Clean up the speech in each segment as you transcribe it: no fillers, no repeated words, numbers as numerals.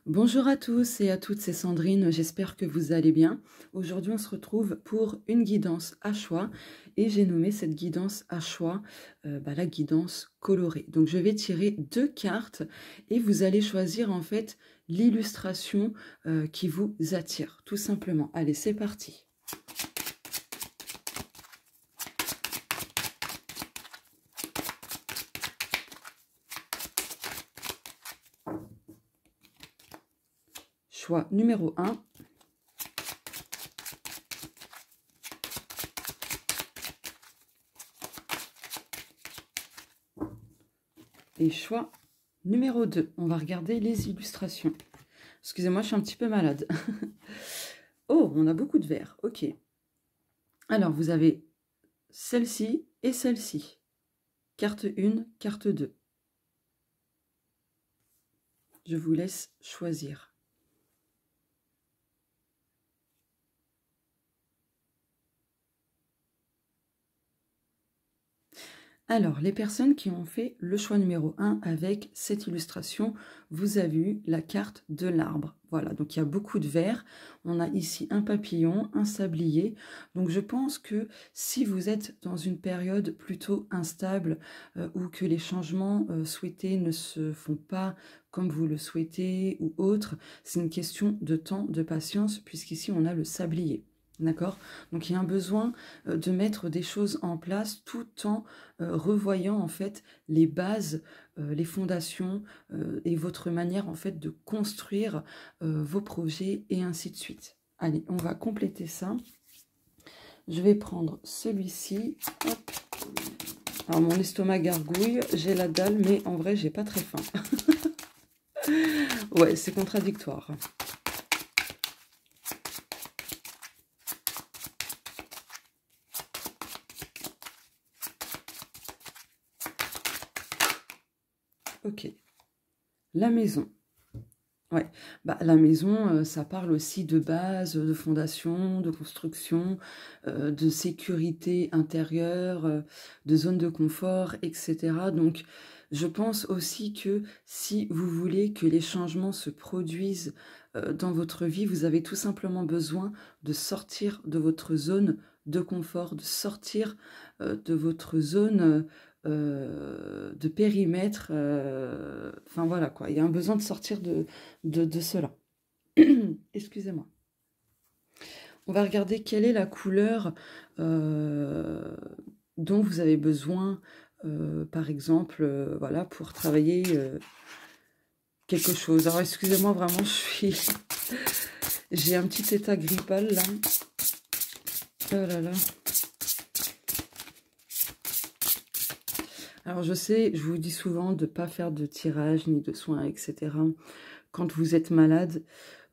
Bonjour à tous et à toutes, c'est Sandrine, j'espère que vous allez bien. Aujourd'hui, on se retrouve pour une guidance à choix et j'ai nommé cette guidance à choix la guidance colorée. Donc, je vais tirer 2 cartes et vous allez choisir en fait l'illustration qui vous attire, tout simplement. Allez, c'est parti. Choix numéro 1. Et choix numéro 2. On va regarder les illustrations. Excusez-moi, je suis un petit peu malade. Oh, on a beaucoup de verts. Ok. Alors, vous avez celle-ci et celle-ci. Carte 1, carte 2. Je vous laisse choisir. Alors, les personnes qui ont fait le choix numéro 1 avec cette illustration, vous avez eu la carte de l'arbre. Voilà, donc il y a beaucoup de vert. On a ici un papillon, un sablier. Donc je pense que si vous êtes dans une période plutôt instable ou que les changements souhaités ne se font pas comme vous le souhaitez ou autre, c'est une question de temps, de patience, puisqu'ici on a le sablier. D'accord? Donc il y a un besoin de mettre des choses en place tout en revoyant en fait les bases, les fondations et votre manière en fait de construire vos projets et ainsi de suite. Allez, on va compléter ça. Je vais prendre celui-ci. Alors mon estomac gargouille, j'ai la dalle, mais en vrai j'ai pas très faim. Ouais, c'est contradictoire. Ok. La maison. Ouais, la maison, ça parle aussi de base, de fondation, de construction, de sécurité intérieure, de zone de confort, etc. Donc, je pense aussi que si vous voulez que les changements se produisent dans votre vie, vous avez tout simplement besoin de sortir de votre zone de confort, de sortir de votre zone de périmètre. Enfin voilà quoi, il y a un besoin de sortir de cela. Excusez-moi. On va regarder quelle est la couleur dont vous avez besoin, par exemple, voilà, pour travailler quelque chose. Alors, excusez-moi, vraiment, j'ai un petit état grippal, là. Oh là là. Alors, je sais, je vous dis souvent de ne pas faire de tirage, ni de soins, etc. Quand vous êtes malade,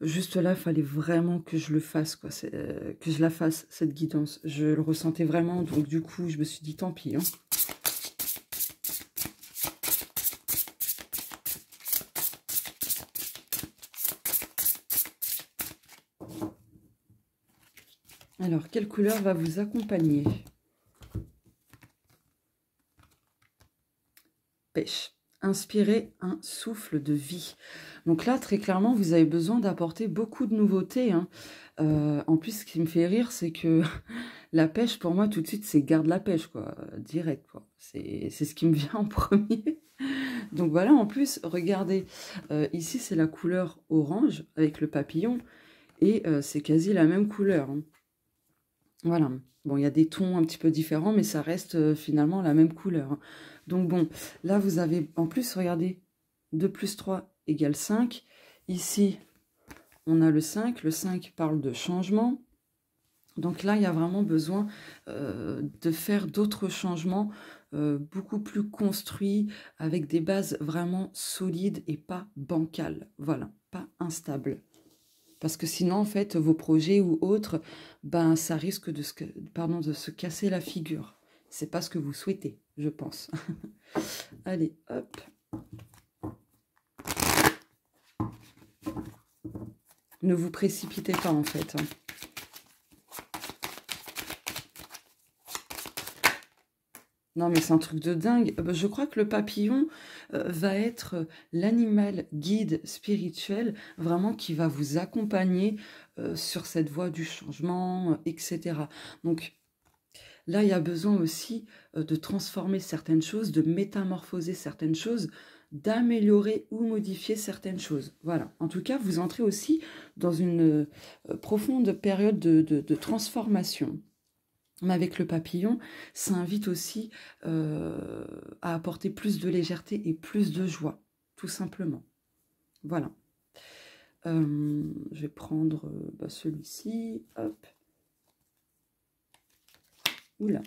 juste là, il fallait vraiment que je le fasse, quoi, que je la fasse, cette guidance. Je le ressentais vraiment, donc du coup, je me suis dit, tant pis. Hein. Alors, quelle couleur va vous accompagner? Pêche. Inspirez un souffle de vie. Donc là, très clairement, vous avez besoin d'apporter beaucoup de nouveautés. Hein. En plus, ce qui me fait rire, c'est que la pêche, pour moi, tout de suite, c'est garde la pêche, quoi. Direct, quoi. C'est ce qui me vient en premier. Donc voilà, en plus, regardez, ici, c'est la couleur orange avec le papillon. Et c'est quasi la même couleur. Hein. Voilà. Bon, il y a des tons un petit peu différents, mais ça reste finalement la même couleur. Hein. Donc bon, là, vous avez, en plus, regardez, 2 plus 3 égale 5. Ici, on a le 5. Le 5 parle de changement. Donc là, il y a vraiment besoin de faire d'autres changements beaucoup plus construits, avec des bases vraiment solides et pas bancales. Voilà, pas instables. Parce que sinon, en fait, vos projets ou autres, ben, ça risque de se casser la figure. C'est pas ce que vous souhaitez, je pense. Allez, hop. Ne vous précipitez pas, en fait. Hein. Non, mais c'est un truc de dingue. Je crois que le papillon va être l'animal guide spirituel, vraiment qui va vous accompagner sur cette voie du changement, etc. Donc là, il y a besoin aussi de transformer certaines choses, de métamorphoser certaines choses, d'améliorer ou modifier certaines choses. Voilà. En tout cas, vous entrez aussi dans une profonde période de transformation. Mais avec le papillon, ça invite aussi à apporter plus de légèreté et plus de joie, tout simplement. Voilà. Je vais prendre celui-ci. Hop. Oula.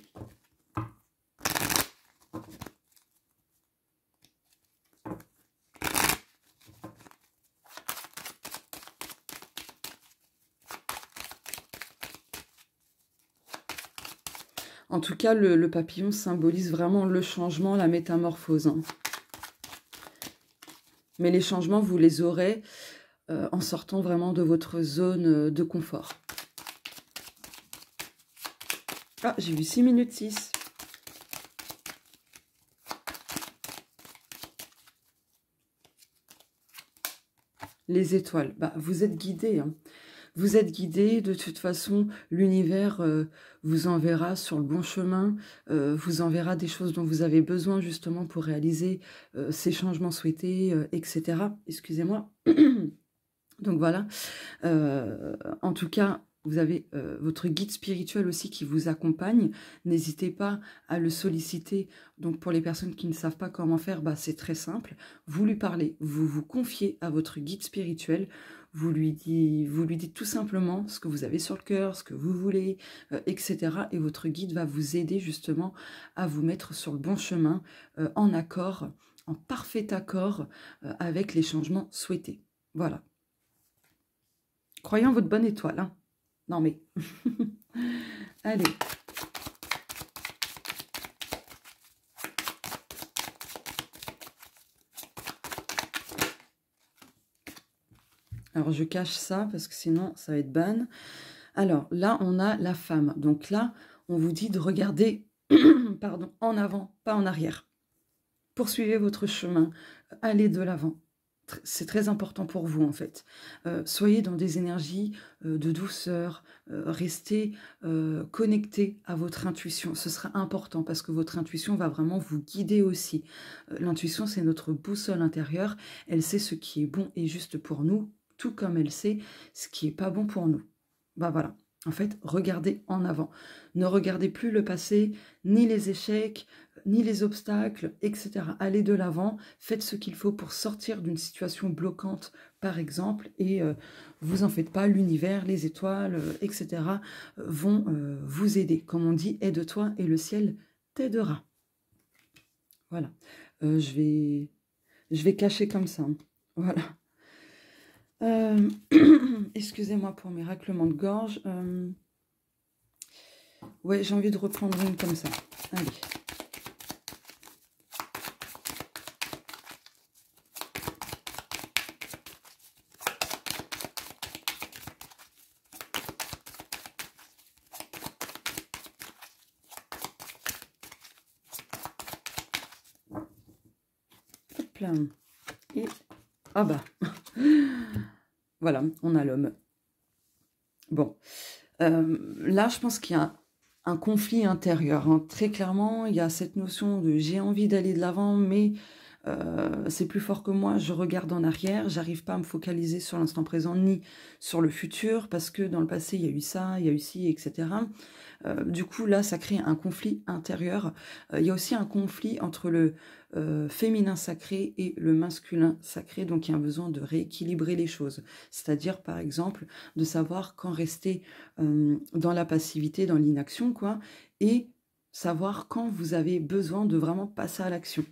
En tout cas, le papillon symbolise vraiment le changement, la métamorphose. Hein. Mais les changements, vous les aurez en sortant vraiment de votre zone de confort. Ah, j'ai vu 6 minutes 6. Les étoiles, bah, vous êtes guidés. Hein. Vous êtes guidés, de toute façon, l'univers vous enverra sur le bon chemin, vous enverra des choses dont vous avez besoin justement pour réaliser ces changements souhaités, etc. Excusez-moi. Donc voilà. En tout cas, vous avez votre guide spirituel aussi qui vous accompagne. N'hésitez pas à le solliciter. Donc pour les personnes qui ne savent pas comment faire, bah, c'est très simple. Vous lui parlez, vous vous confiez à votre guide spirituel. Vous lui dites tout simplement ce que vous avez sur le cœur, ce que vous voulez, etc. Et votre guide va vous aider justement à vous mettre sur le bon chemin, en accord, en parfait accord avec les changements souhaités. Voilà. Croyez en votre bonne étoile. Hein. Non mais... Allez. Alors je cache ça parce que sinon ça va être ban. Alors là on a la femme. Donc là on vous dit de regarder pardon, en avant, pas en arrière. Poursuivez votre chemin. Allez de l'avant. C'est très important pour vous en fait. Soyez dans des énergies de douceur, restez connectés à votre intuition. Ce sera important parce que votre intuition va vraiment vous guider aussi. L'intuition, c'est notre boussole intérieure. Elle sait ce qui est bon et juste pour nous, tout comme elle sait ce qui est pas bon pour nous. Bah voilà. En fait, regardez en avant. Ne regardez plus le passé, ni les échecs, ni les obstacles, etc. Allez de l'avant, faites ce qu'il faut pour sortir d'une situation bloquante, par exemple, et vous en faites pas, l'univers, les étoiles, etc. vont vous aider. Comme on dit, aide-toi et le ciel t'aidera. Voilà. Je vais cacher comme ça. Hein. Voilà. Excusez-moi pour mes raclements de gorge. Ouais, j'ai envie de reprendre une comme ça. Allez. Hop là. Et... ah bah. Voilà, on a l'homme. Bon. Là, je pense qu'il y a un conflit intérieur. Hein. Très clairement, il y a cette notion de j'ai envie d'aller de l'avant, mais c'est plus fort que moi, je regarde en arrière, j'arrive pas à me focaliser sur l'instant présent ni sur le futur, parce que dans le passé, il y a eu ça, il y a eu ci, etc. Du coup, là, ça crée un conflit intérieur. Il y a aussi un conflit entre le féminin sacré et le masculin sacré, donc il y a un besoin de rééquilibrer les choses. C'est-à-dire, par exemple, de savoir quand rester dans la passivité, dans l'inaction, quoi, et savoir quand vous avez besoin de vraiment passer à l'action.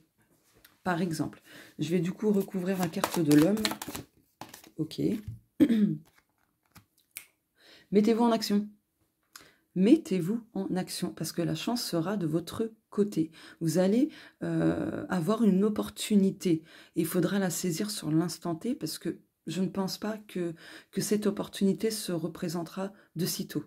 Par exemple, je vais du coup recouvrir la carte de l'homme. Ok. Mettez-vous en action. Mettez-vous en action parce que la chance sera de votre côté. Vous allez avoir une opportunité et il faudra la saisir sur l'instant T parce que je ne pense pas que cette opportunité se représentera de sitôt.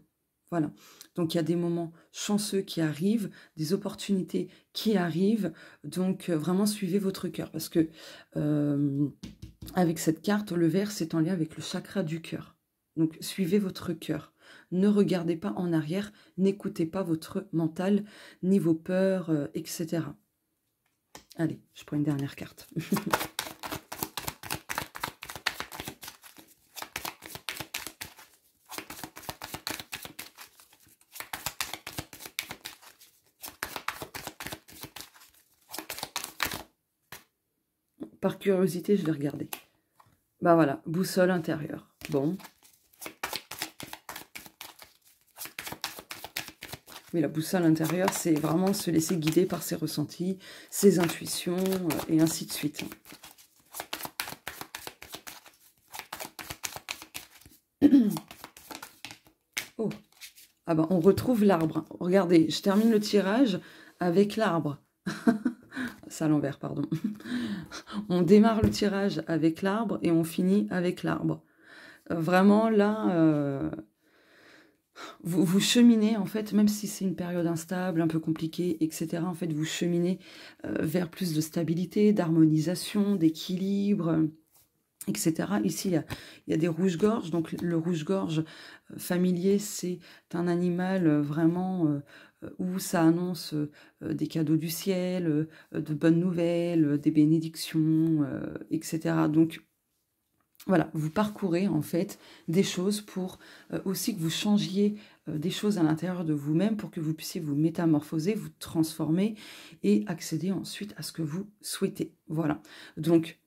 Voilà. Donc, il y a des moments chanceux qui arrivent, des opportunités qui arrivent. Donc, vraiment, suivez votre cœur. Parce que, avec cette carte, le vert, c'est en lien avec le chakra du cœur. Donc, suivez votre cœur. Ne regardez pas en arrière. N'écoutez pas votre mental, ni vos peurs, etc. Allez, je prends une dernière carte. Par curiosité, je vais regarder. Bah voilà, boussole intérieure. Bon. Oui, la boussole intérieure, c'est vraiment se laisser guider par ses ressentis, ses intuitions, et ainsi de suite. Oh, ah ben, on retrouve l'arbre. Regardez, je termine le tirage avec l'arbre. C'est à l'envers, pardon. On démarre le tirage avec l'arbre et on finit avec l'arbre. Vraiment, là, vous cheminez, en fait, même si c'est une période instable, un peu compliquée, etc., en fait, vous cheminez vers plus de stabilité, d'harmonisation, d'équilibre, etc. Ici, il y a des rouges-gorges. Donc, le rouge-gorge familier, c'est un animal vraiment où ça annonce des cadeaux du ciel, de bonnes nouvelles, des bénédictions, etc. Donc, voilà, vous parcourez en fait des choses pour aussi que vous changiez des choses à l'intérieur de vous-même pour que vous puissiez vous métamorphoser, vous transformer et accéder ensuite à ce que vous souhaitez. Voilà, donc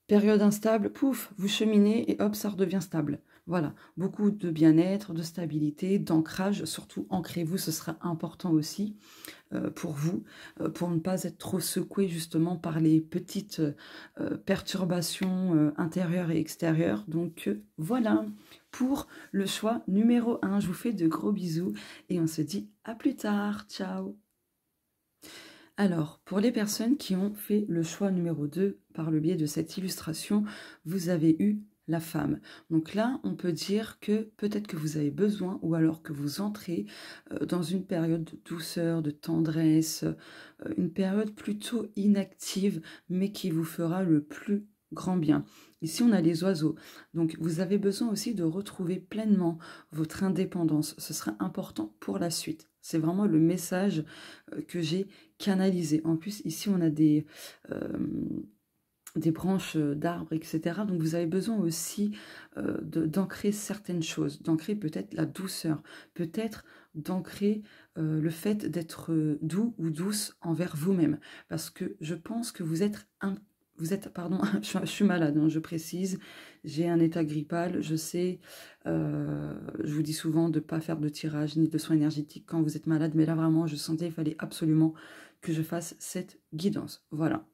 période instable, pouf, vous cheminez et hop, ça redevient stable. Voilà, beaucoup de bien-être, de stabilité, d'ancrage, surtout ancrez-vous, ce sera important aussi pour vous, pour ne pas être trop secoué justement par les petites perturbations intérieures et extérieures. Donc voilà, pour le choix numéro 1, je vous fais de gros bisous et on se dit à plus tard, ciao. Alors, pour les personnes qui ont fait le choix numéro 2 par le biais de cette illustration, vous avez eu la femme. Donc là, on peut dire que peut-être que vous avez besoin ou alors que vous entrez dans une période de douceur, de tendresse, une période plutôt inactive, mais qui vous fera le plus grand bien. Ici, on a les oiseaux. Donc, vous avez besoin aussi de retrouver pleinement votre indépendance. Ce sera important pour la suite. C'est vraiment le message que j'ai canalisé. En plus, ici, on a des branches d'arbres, etc. Donc, vous avez besoin aussi d'ancrer certaines choses, d'ancrer peut-être la douceur, peut-être d'ancrer le fait d'être doux ou douce envers vous-même. Parce que je pense que vous êtes pardon, je suis malade, hein, je précise, j'ai un état grippal, je sais, je vous dis souvent de ne pas faire de tirage ni de soins énergétiques quand vous êtes malade, mais là vraiment, je sentais qu'il fallait absolument que je fasse cette guidance. Voilà,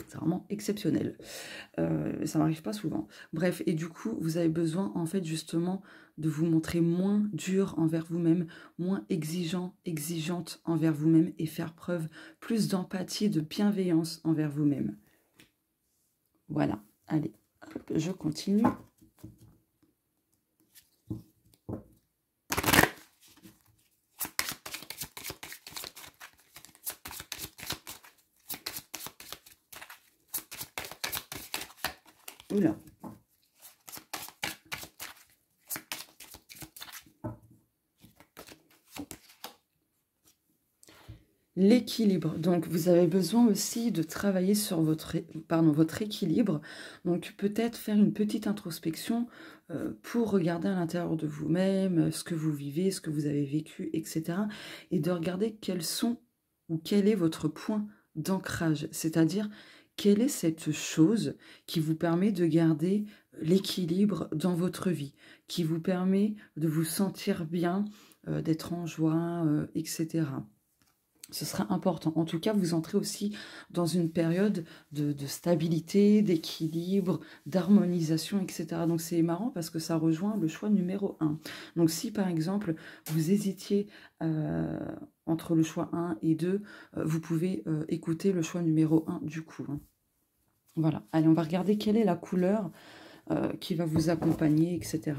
c'est vraiment exceptionnel. Ça m'arrive pas souvent. Bref, et du coup, vous avez besoin, en fait, justement, de vous montrer moins dur envers vous-même, moins exigeante envers vous-même et faire preuve plus d'empathie, de bienveillance envers vous-même. Voilà, allez, hop, je continue. Oula. L'équilibre. Donc, vous avez besoin aussi de travailler sur votre équilibre. Donc, peut-être faire une petite introspection pour regarder à l'intérieur de vous-même ce que vous vivez, ce que vous avez vécu, etc. Et de regarder quels sont ou quel est votre point d'ancrage. C'est-à-dire, quelle est cette chose qui vous permet de garder l'équilibre dans votre vie, qui vous permet de vous sentir bien, d'être en joie, etc. Ce sera important. En tout cas, vous entrez aussi dans une période de stabilité, d'équilibre, d'harmonisation, etc. Donc, c'est marrant parce que ça rejoint le choix numéro 1. Donc, si par exemple, vous hésitiez entre le choix 1 et 2, vous pouvez écouter le choix numéro 1 du coup. Hein. Voilà. Allez, on va regarder quelle est la couleur qui va vous accompagner, etc.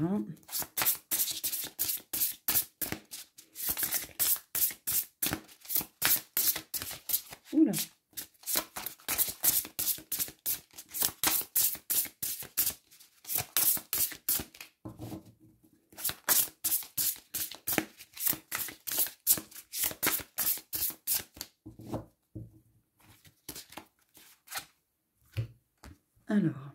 Alors,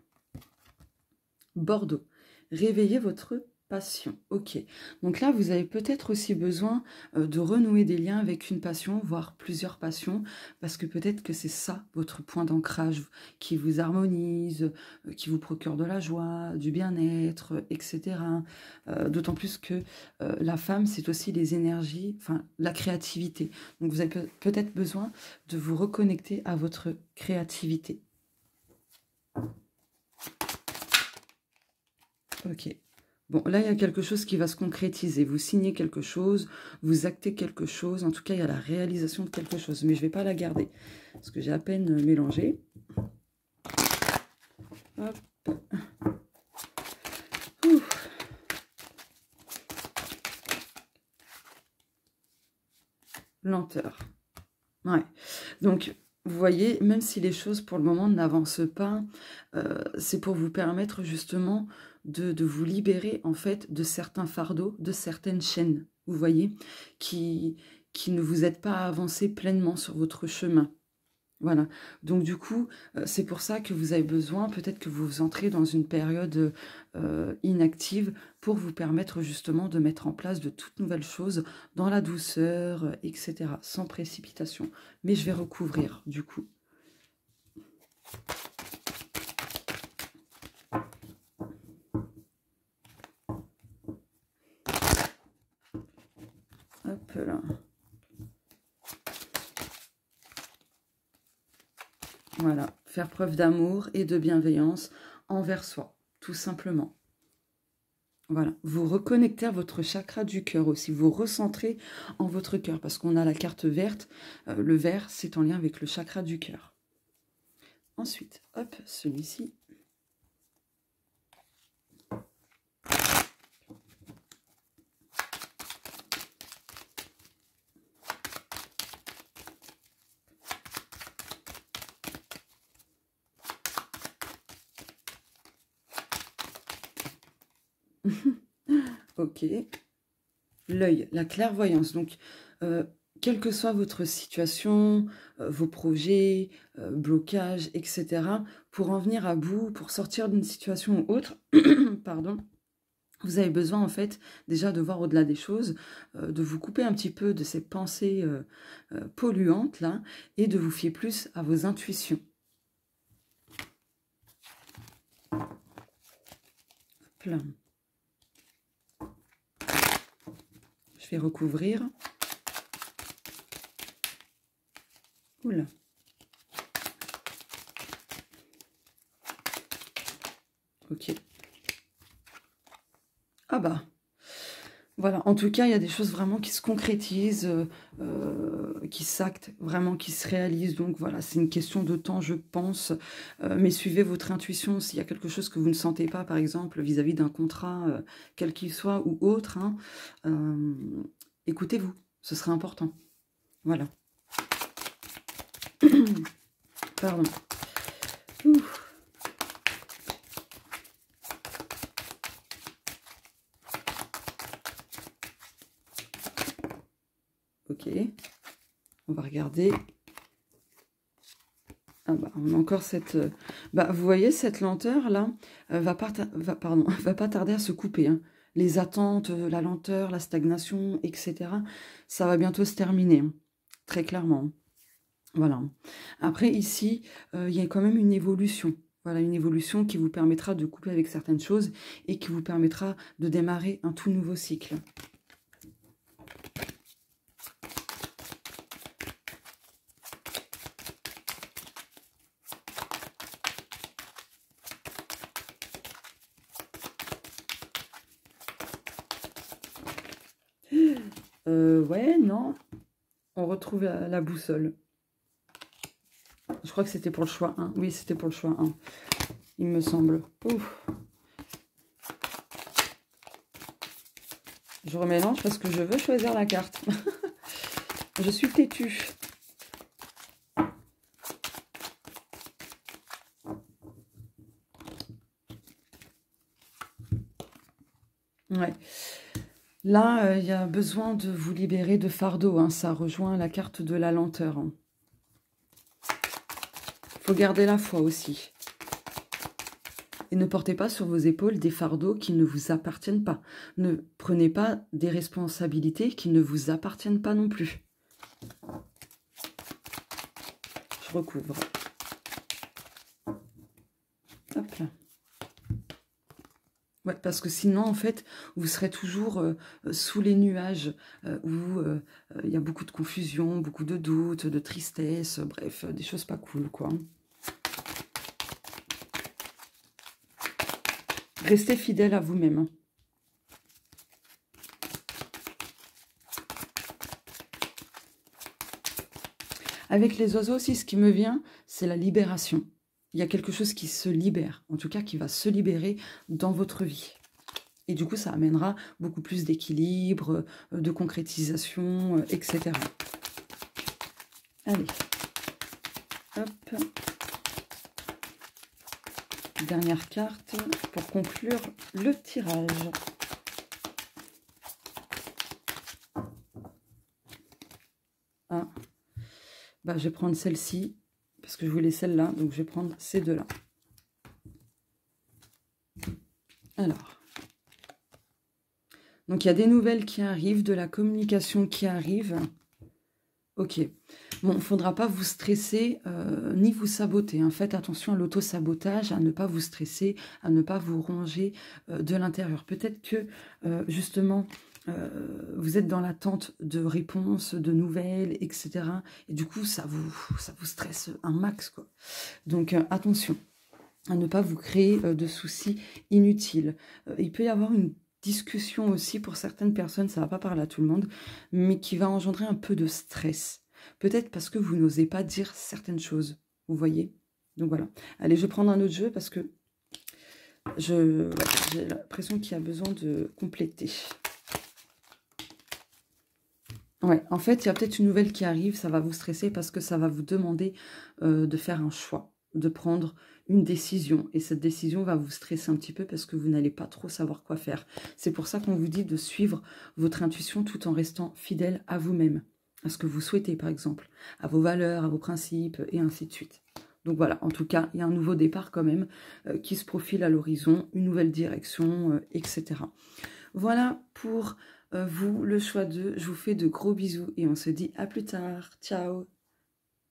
Bordeaux, réveillez votre passion. Ok, donc là, vous avez peut-être aussi besoin de renouer des liens avec une passion, voire plusieurs passions, parce que peut-être que c'est ça, votre point d'ancrage, qui vous harmonise, qui vous procure de la joie, du bien-être, etc. D'autant plus que la femme, c'est aussi les énergies, enfin, la créativité. Donc, vous avez peut-être besoin de vous reconnecter à votre créativité. Ok. Bon, là, il y a quelque chose qui va se concrétiser. Vous signez quelque chose, vous actez quelque chose. En tout cas, il y a la réalisation de quelque chose. Mais je ne vais pas la garder, parce que j'ai à peine mélangé. Hop. Ouf. Lenteur. Ouais. Donc, vous voyez, même si les choses, pour le moment, n'avancent pas, c'est pour vous permettre, justement, de vous libérer, en fait, de certains fardeaux, de certaines chaînes, vous voyez, qui ne vous aident pas à avancer pleinement sur votre chemin. Voilà, donc du coup, c'est pour ça que vous avez besoin, peut-être que vous entrez dans une période inactive pour vous permettre justement de mettre en place de toutes nouvelles choses dans la douceur, etc., sans précipitation. Mais je vais recouvrir du coup. Hop là. Voilà, faire preuve d'amour et de bienveillance envers soi, tout simplement. Voilà, vous reconnectez à votre chakra du cœur aussi, vous recentrez en votre cœur, parce qu'on a la carte verte, le vert, c'est en lien avec le chakra du cœur. Ensuite, hop, celui-ci. Ok. L'œil, la clairvoyance. Donc, quelle que soit votre situation, vos projets, blocages, etc., pour en venir à bout, pour sortir d'une situation ou autre, pardon, vous avez besoin en fait déjà de voir au-delà des choses, de vous couper un petit peu de ces pensées polluantes là, et de vous fier plus à vos intuitions. Hop là. Je vais recouvrir. Oula. Ok. Ah bah. Voilà, en tout cas, il y a des choses vraiment qui se concrétisent, qui s'actent, vraiment qui se réalisent. Donc voilà, c'est une question de temps, je pense. Mais suivez votre intuition. S'il y a quelque chose que vous ne sentez pas, par exemple, vis-à-vis d'un contrat, quel qu'il soit, ou autre, hein, écoutez-vous, ce sera important. Voilà. Pardon. Ouf. Ok, on va regarder. Ah bah, on a encore cette... bah, vous voyez, cette lenteur-là va pas tarder à se couper. Hein. Les attentes, la lenteur, la stagnation, etc. Ça va bientôt se terminer, hein, très clairement. Voilà. Après, ici, il y a quand même une évolution. Voilà, une évolution qui vous permettra de couper avec certaines choses et qui vous permettra de démarrer un tout nouveau cycle. Ouais, non. On retrouve la boussole. Je crois que c'était pour le choix 1. Oui, c'était pour le choix 1. Il me semble. Ouf. Je remélange parce que je veux choisir la carte. Je suis têtue. Ouais. Là, il y a besoin de vous libérer de fardeau. Hein. Ça rejoint la carte de la lenteur. Hein. Faut garder la foi aussi. Et ne portez pas sur vos épaules des fardeaux qui ne vous appartiennent pas. Ne prenez pas des responsabilités qui ne vous appartiennent pas non plus. Je recouvre. Hop là. Ouais, parce que sinon, en fait, vous serez toujours sous les nuages où il y a beaucoup de confusion, beaucoup de doutes, de tristesse, bref, des choses pas cool, quoi. Restez fidèle à vous-même. Avec les oiseaux aussi, ce qui me vient, c'est la libération. Il y a quelque chose qui se libère, en tout cas qui va se libérer dans votre vie. Et du coup, ça amènera beaucoup plus d'équilibre, de concrétisation, etc. Allez. Hop. Dernière carte pour conclure le tirage. Ah. Bah, je vais prendre celle-ci, parce que je voulais celle-là, donc je vais prendre ces deux-là. Alors. Donc, il y a des nouvelles qui arrivent, de la communication qui arrive. Ok. Bon, il ne faudra pas vous stresser, ni vous saboter. Hein. Faites attention à l'auto-sabotage, à ne pas vous stresser, à ne pas vous ronger de l'intérieur. Peut-être que, justement, vous êtes dans l'attente de réponses, de nouvelles, etc. Et du coup, ça vous stresse un max, quoi. Donc, attention à ne pas vous créer de soucis inutiles. Il peut y avoir une discussion aussi pour certaines personnes, ça ne va pas parler à tout le monde, mais qui va engendrer un peu de stress. Peut-être parce que vous n'osez pas dire certaines choses, vous voyez. Donc voilà. Allez, je vais prendre un autre jeu parce que j'ai l'impression qu'il y a besoin de compléter. Ouais, en fait, il y a peut-être une nouvelle qui arrive, ça va vous stresser parce que ça va vous demander de faire un choix, de prendre une décision. Et cette décision va vous stresser un petit peu parce que vous n'allez pas trop savoir quoi faire. C'est pour ça qu'on vous dit de suivre votre intuition tout en restant fidèle à vous-même, à ce que vous souhaitez par exemple, à vos valeurs, à vos principes et ainsi de suite. Donc voilà, en tout cas, il y a un nouveau départ quand même qui se profile à l'horizon, une nouvelle direction, etc. Voilà pour vous, le choix 2. Je vous fais de gros bisous et on se dit à plus tard. Ciao!